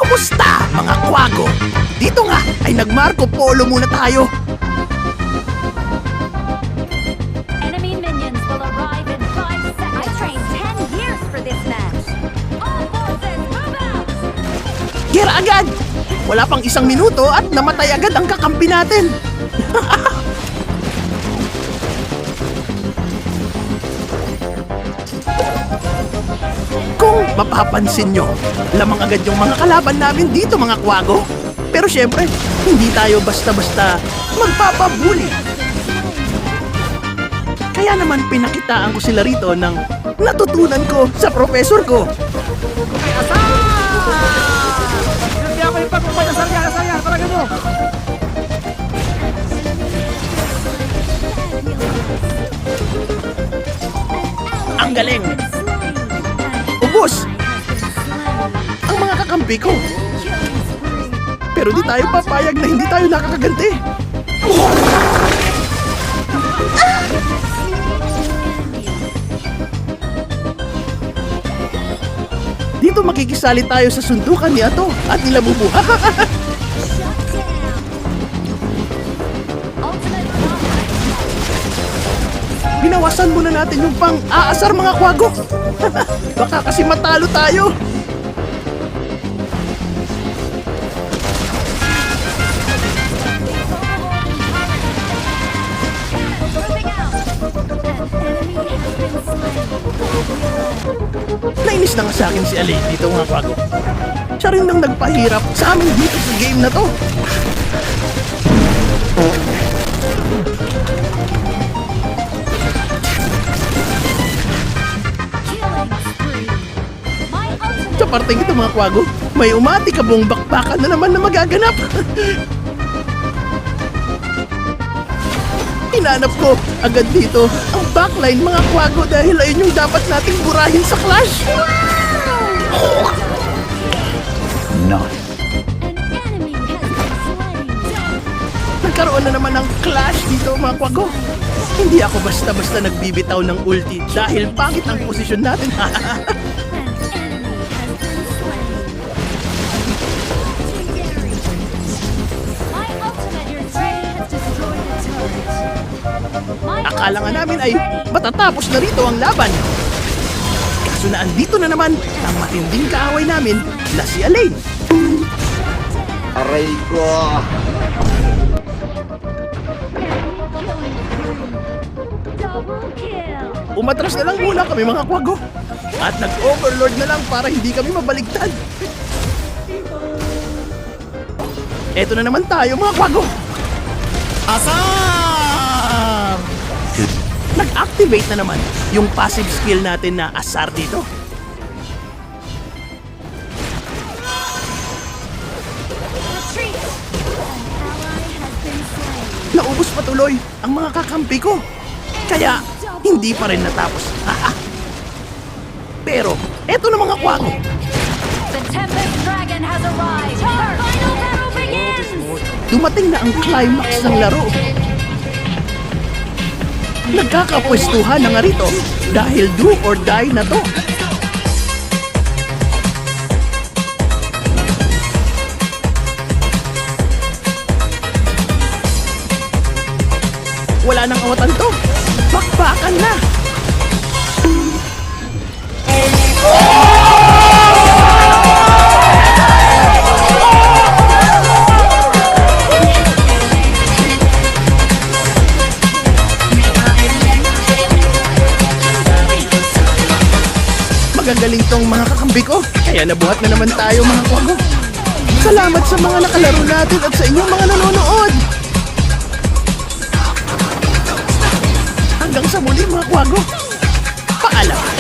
Kumusta mga kwago? Dito nga ay nag-Marco Polo muna tayo. Enemy minions will arrive in 5 seconds. I trained 10 years for this match. All forces, move out! Gira agad! Wala pang 1 minuto at namatay agad ang kakampi natin. Kung mapapansin nyo, lamang agad yung mga kalaban namin dito mga kwago. Pero syempre, hindi tayo basta-basta magpapabuli. Kaya naman pinakitaan ko sila rito ng natutunan ko sa professor ko. Ang galing! Ubus! Ang mga kakampi ko! Pero di tayo papayag na hindi tayo nakakaganti. Dito makikisali tayo sa sundukan ni Ato at nila Bubu. Binawasan muna natin yung pang-aasar mga kwago. Baka kasi matalo tayo. Nainis na nga sa akin si Alay dito mga kwago. Siya rin nang nagpahirap sa amin dito sa game na to. Sa parteng ito mga kwago, may umati ka buong bakbakan na naman na magaganap. Hinanap ko agad dito ang backline mga kwago dahil ayun yung dapat nating burahin sa clash. Nice. Nagkaroon na naman ng clash dito mga kwago. Hindi ako basta-basta nagbibitaw ng ulti dahil pangit ang posisyon natin. Akala nga namin ay matatapos na rito ang laban. Kaso na andito na naman ang matinding kaaway namin na si Elaine. Aray ko. Umatras na lang muna kami mga kwago. At nag-overlord na lang para hindi kami mabaligtad. Eto na naman tayo mga kwago. Asar! Nag-activate na naman yung passive skill natin na asar dito. Naubos pa tuloy ang mga kakampi ko. Kaya hindi pa rin natapos. Pero eto na mga kwago. The Tempest Dragon has arrived. Our final battle begins. Dumating na ang climax ng laro. Nagkakapwestuhan na nga rito dahil do or die na to. Wala nang awatan to. Bakbakan na. Magagaling tong mga kakambi ko. Kaya nabuhat na naman tayo mga kwago. Salamat sa mga nakalaro natin at sa inyong mga nanonood. Hanggang sa muli mga kwago. Paalam.